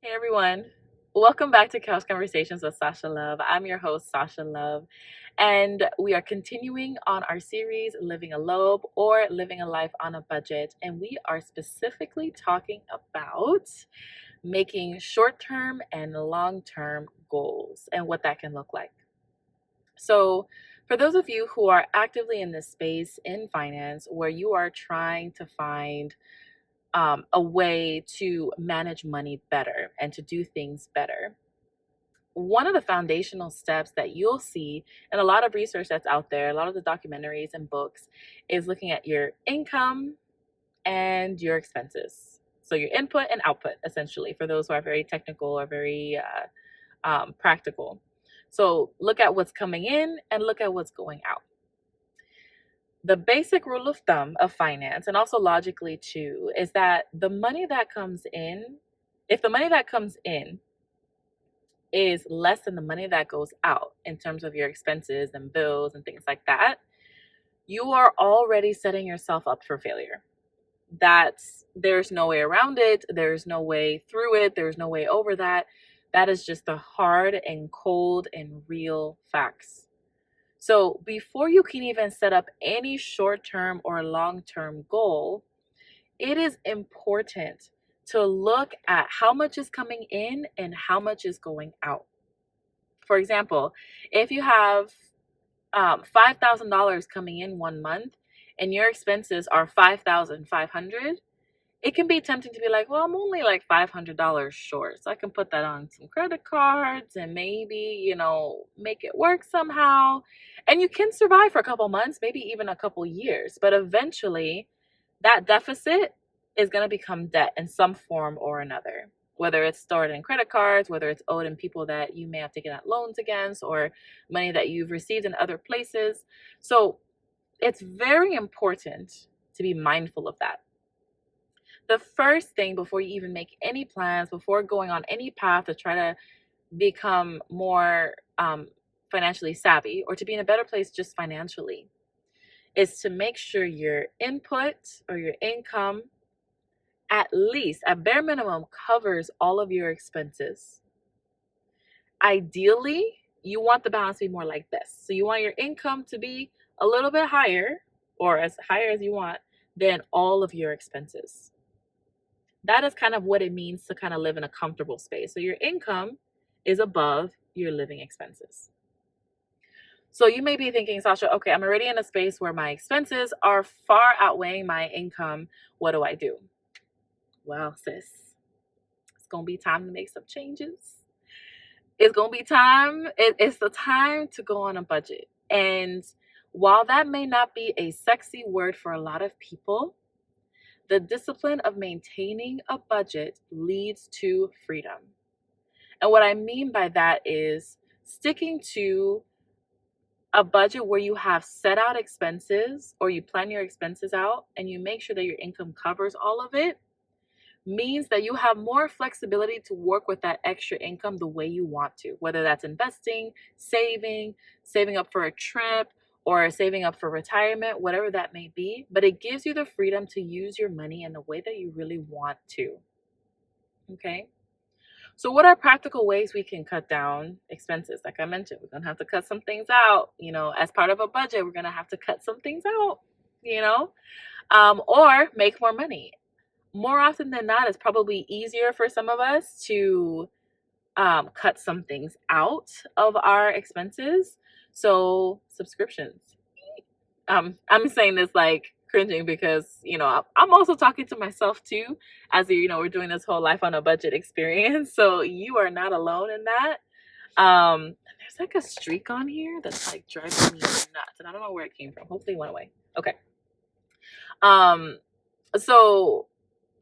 Hey everyone, welcome back to Couch Conversations with Sasha Love. I'm your host, Sasha Love, and we are continuing on our series, Living a LOB or Living a Life on a Budget. And we are specifically talking about making short term and long term goals and what that can look like. So, for those of you who are actively in this space in finance where you are trying to find a way to manage money better and to do things better. One of the foundational steps that you'll see in a lot of research that's out there, a lot of the documentaries and books, is looking at your income and your expenses. So, your input and output, essentially, for those who are very technical or very practical. So, look at what's coming in and look at what's going out. The basic rule of thumb of finance, and also logically too, is that the money that comes in, if the money that comes in is less than the money that goes out in terms of your expenses and bills and things like that, you are already setting yourself up for failure. There's no way around it, there's no way through it, there's no way over that. That is just the hard and cold and real facts. So before you can even set up any short-term or long-term goal, it is important to look at how much is coming in and how much is going out. For example, if you have $5,000 coming in one month and your expenses are $5,500, it can be tempting to be like, well, I'm only like $500 short. So I can put that on some credit cards and maybe, make it work somehow. And you can survive for a couple months, maybe even a couple years. But eventually, that deficit is going to become debt in some form or another, whether it's stored in credit cards, whether it's owed in people that you may have taken out loans against, or money that you've received in other places. So it's very important to be mindful of that. The first thing before you even make any plans, before going on any path to try to become more financially savvy or to be in a better place just financially, is to make sure your input or your income at least, at bare minimum, covers all of your expenses. Ideally, you want the balance to be more like this. So you want your income to be a little bit higher, or as higher as you want, than all of your expenses. That is kind of what it means to kind of live in a comfortable space. So your income is above your living expenses. So you may be thinking, Sasha, okay, I'm already in a space where my expenses are far outweighing my income. What do I do? Well, sis, it's going to be time to make some changes. It's going to be time. It's the time to go on a budget. And while that may not be a sexy word for a lot of people, the discipline of maintaining a budget leads to freedom. And what I mean by that is sticking to a budget where you have set out expenses, or you plan your expenses out and you make sure that your income covers all of it, means that you have more flexibility to work with that extra income the way you want to, whether that's investing, saving up for a trip, or saving up for retirement, whatever that may be. But it gives you the freedom to use your money in the way that you really want to. Okay? So what are practical ways we can cut down expenses? Like I mentioned, we're going to have to cut some things out. As part of a budget, we're going to have to cut some things out, or make more money. More often than not, it's probably easier for some of us to cut some things out of our expenses. So subscriptions. I'm saying this like cringing because, I'm also talking to myself too, as we're doing this whole life on a budget experience. So you are not alone in that. There's like a streak on here that's like driving me nuts, and I don't know where it came from. Hopefully it went away. Okay. So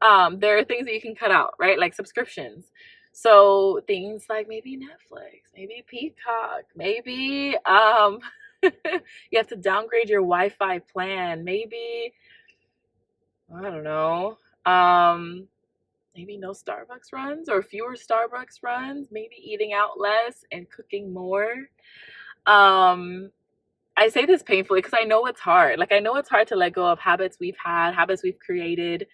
there are things that you can cut out, right? Like subscriptions. So things like maybe Netflix, maybe Peacock, maybe you have to downgrade your Wi-Fi plan. Maybe, I don't know, maybe no Starbucks runs or fewer Starbucks runs, maybe eating out less and cooking more. I say this painfully because I know it's hard. Like, I know it's hard to let go of habits we've had, habits we've created,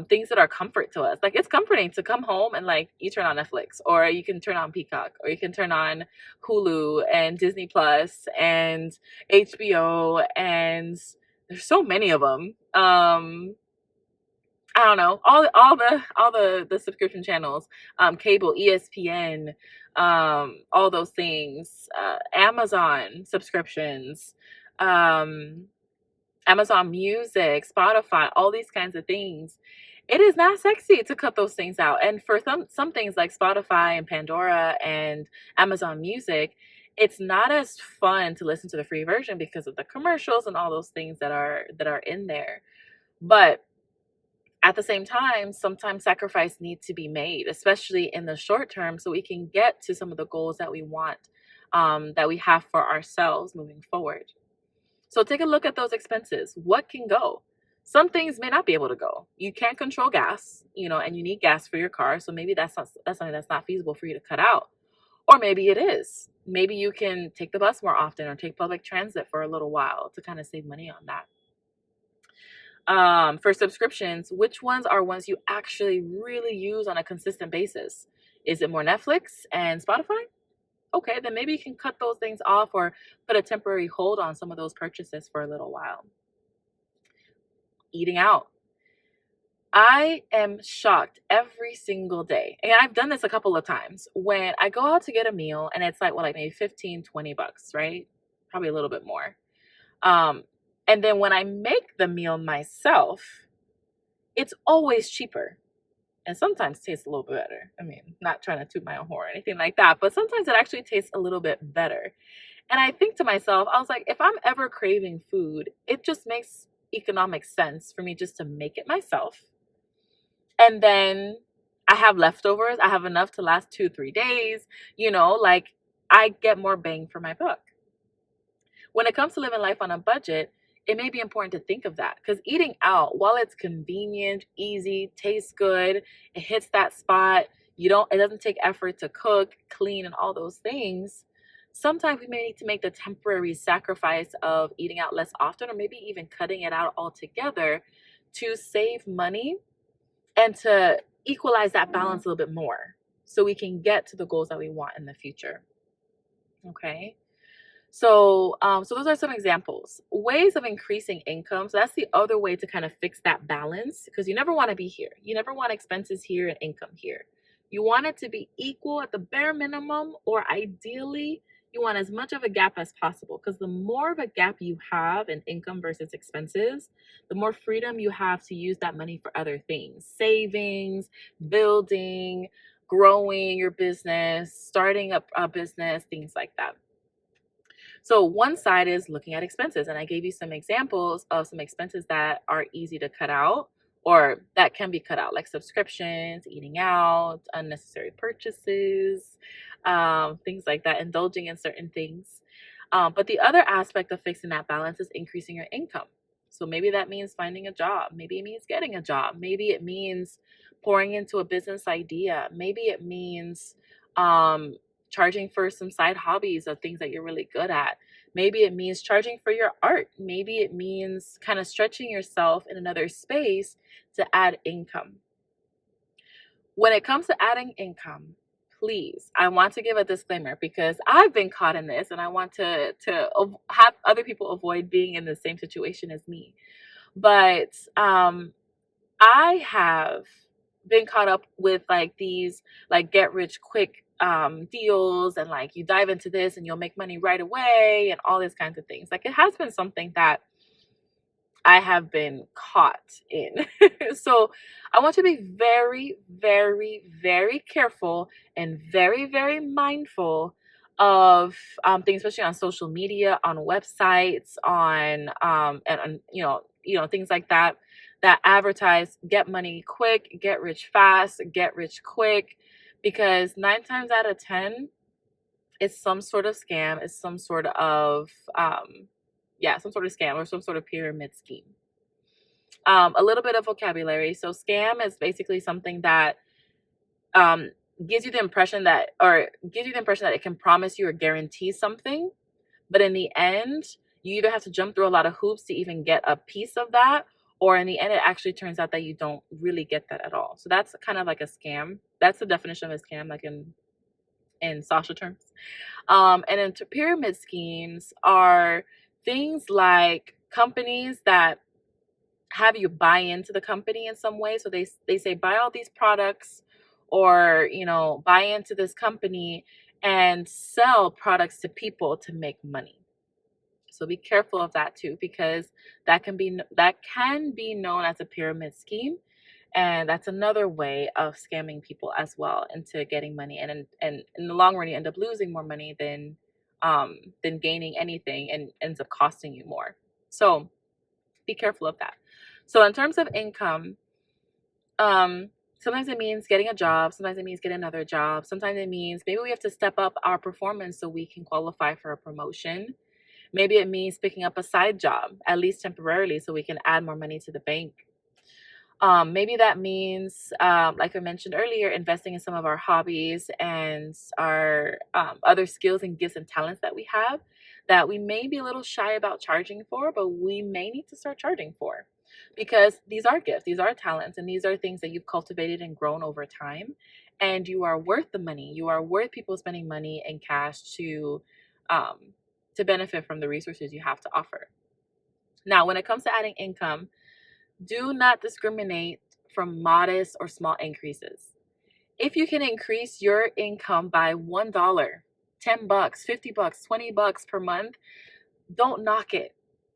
things that are comfort to us. Like, it's comforting to come home and like you turn on Netflix, or you can turn on Peacock, or you can turn on Hulu and Disney Plus and HBO, and there's so many of them. I don't know, all the subscription channels, cable, ESPN, all those things, Amazon subscriptions, um, Amazon Music, Spotify, all these kinds of things. It is not sexy to cut those things out. And for some things like Spotify and Pandora and Amazon Music, it's not as fun to listen to the free version because of the commercials and all those things that are in there. But at the same time, sometimes sacrifice needs to be made, especially in the short term, so we can get to some of the goals that we want, that we have for ourselves moving forward. So take a look at those expenses. What can go? Some things may not be able to go. You can't control gas, and you need gas for your car. So maybe that's something that's not feasible for you to cut out. Or maybe it is. Maybe you can take the bus more often or take public transit for a little while to kind of save money on that. For subscriptions, which ones are ones you actually really use on a consistent basis? Is it more Netflix and Spotify? Okay, then maybe you can cut those things off or put a temporary hold on some of those purchases for a little while. Eating out. I am shocked every single day. And I've done this a couple of times when I go out to get a meal and it's like, well, like maybe 15, $20, right? Probably a little bit more. Um, and then when I make the meal myself, it's always cheaper and sometimes tastes a little bit better. I mean, not trying to toot my own horn or anything like that, but sometimes it actually tastes a little bit better. And I think to myself, I was like, if I'm ever craving food, it just makes economic sense for me just to make it myself. And then I have leftovers. I have enough to last 2-3 days, like I get more bang for my buck. When it comes to living life on a budget, it may be important to think of that because eating out, while it's convenient, easy, tastes good, it hits that spot, it doesn't take effort to cook, clean, and all those things. Sometimes we may need to make the temporary sacrifice of eating out less often, or maybe even cutting it out altogether to save money and to equalize that balance a little bit more so we can get to the goals that we want in the future. Okay. So those are some examples. Ways of increasing income. So that's the other way to kind of fix that balance, because you never want to be here. You never want expenses here and income here. You want it to be equal at the bare minimum, or ideally, you want as much of a gap as possible, because the more of a gap you have in income versus expenses, the more freedom you have to use that money for other things, savings, building, growing your business, starting a business, things like that. So one side is looking at expenses, and I gave you some examples of some expenses that are easy to cut out or that can be cut out, like subscriptions, eating out, unnecessary purchases, things like that, indulging in certain things. But the other aspect of fixing that balance is increasing your income. So maybe that means finding a job. Maybe it means getting a job. Maybe it means pouring into a business idea. Maybe it means charging for some side hobbies of things that you're really good at. Maybe it means charging for your art. Maybe it means kind of stretching yourself in another space to add income. When it comes to adding income, please, I want to give a disclaimer because I've been caught in this and I want to have other people avoid being in the same situation as me. But I have been caught up with like these like get rich quick deals, and like you dive into this and you'll make money right away and all these kinds of things. Like it has been something that I have been caught in. So I want you to be very, very, very careful and very, very mindful of things, especially on social media, on websites, on and things like that that advertise get money quick, get rich fast, get rich quick, because 9 times out of 10 it's some sort of scam, it's some sort of some sort of scam or some sort of pyramid scheme. A little bit of vocabulary. So scam is basically something that gives you the impression that it can promise you or guarantee something, But in the end, you either have to jump through a lot of hoops to even get a piece of that, or in the end, it actually turns out that you don't really get that at all. So that's kind of like a scam. That's the definition of a scam, like in Sasha terms. And then pyramid schemes are things like companies that have you buy into the company in some way. So they say buy all these products, or buy into this company and sell products to people to make money. So be careful of that too, because that can be known as a pyramid scheme, and that's another way of scamming people as well into getting money. And in the long run, you end up losing more money than gaining anything, and ends up costing you more. So be careful of that. So in terms of income, sometimes it means getting a job. Sometimes it means getting another job. Sometimes it means maybe we have to step up our performance so we can qualify for a promotion. Maybe it means picking up a side job, at least temporarily, so we can add more money to the bank. Maybe that means, like I mentioned earlier, investing in some of our hobbies and our other skills and gifts and talents that we have, that we may be a little shy about charging for, but we may need to start charging for, because these are gifts, these are talents, and these are things that you've cultivated and grown over time. And you are worth the money. You are worth people spending money and cash um, to benefit from the resources you have to offer. Now, when it comes to adding income, do not discriminate from modest or small increases. If you can increase your income by $1, $10, $50, $20 per month, don't knock it.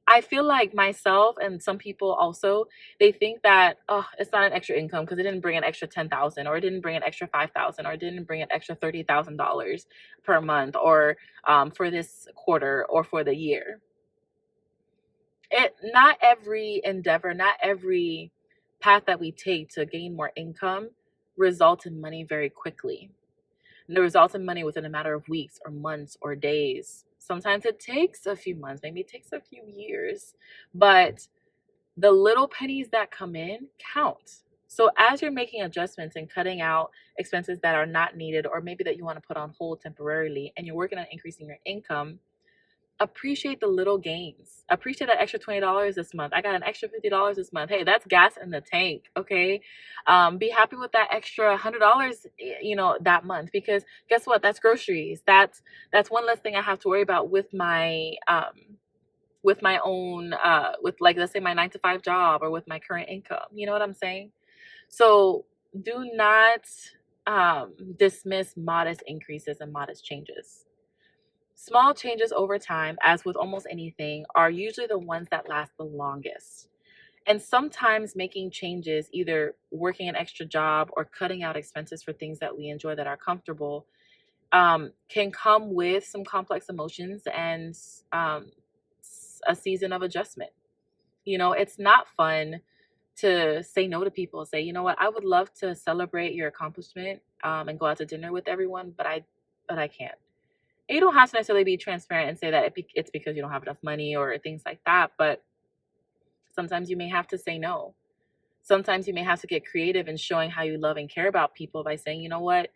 I feel like myself and some people also, they think that, oh, it's not an extra income because it didn't bring an extra 10,000, or it didn't bring an extra 5,000, or it didn't bring an extra $30,000 per month, or for this quarter, or for the year. Not every endeavor, not every path that we take to gain more income results in money very quickly. And it results in money within a matter of weeks or months or days. Sometimes it takes a few months, maybe it takes a few years, but the little pennies that come in count. So as you're making adjustments and cutting out expenses that are not needed, or maybe that you want to put on hold temporarily, and you're working on increasing your income, appreciate the little gains. Appreciate that extra $20 this month. I got an extra $50 this month. Hey, that's gas in the tank. Okay. Be happy with that extra $100, that month, because guess what? That's groceries. That's one less thing I have to worry about with my own, with, like, let's say my 9 to 5 job, or with my current income. You know what I'm saying? So do not dismiss modest increases and modest changes. Small changes over time, as with almost anything, are usually the ones that last the longest. And sometimes making changes, either working an extra job or cutting out expenses for things that we enjoy that are comfortable, can come with some complex emotions and a season of adjustment. It's not fun to say no to people and say, you know what, I would love to celebrate your accomplishment and go out to dinner with everyone, but I can't. You don't have to necessarily be transparent and say that it's because you don't have enough money or things like that, but sometimes you may have to say no. Sometimes you may have to get creative in showing how you love and care about people by saying, you know what,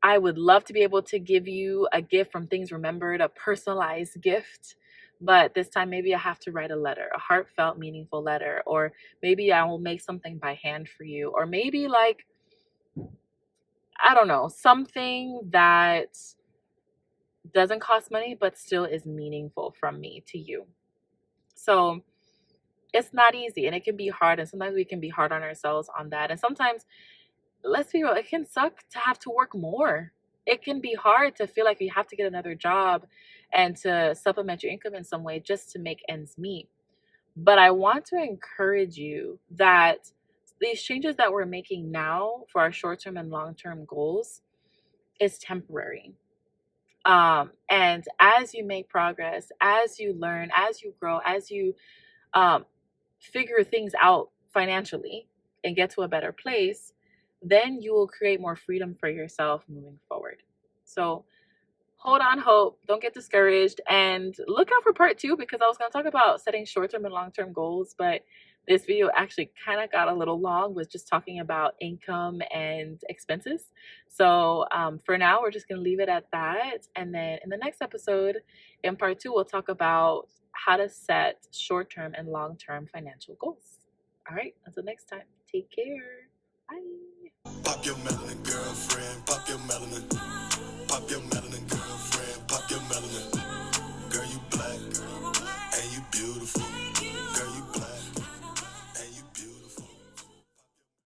I would love to be able to give you a gift from Things Remembered, a personalized gift, but this time maybe I have to write a letter, a heartfelt, meaningful letter, or maybe I will make something by hand for you, or maybe, like, I don't know, something that doesn't cost money but still is meaningful from me to you. So it's not easy, and it can be hard, and sometimes we can be hard on ourselves on that. And sometimes, let's be real, it can suck to have to work more. It can be hard to feel like you have to get another job and to supplement your income in some way just to make ends meet. But I want to encourage you that these changes that we're making now for our short-term and long-term goals is temporary. And as you make progress, as you learn, as you grow, as you figure things out financially and get to a better place, then you will create more freedom for yourself moving forward. So hold on hope, don't get discouraged, and look out for part 2, because I was going to talk about setting short-term and long-term goals, but This video actually kind of got a little long, was just talking about income and expenses. So for now, we're just going to leave it at that. And then in the next episode, in part 2, we'll talk about how to set short-term and long-term financial goals. All right, until next time, take care. Bye. Pop your melanin, girlfriend. Pop your melanin. Pop your melanin.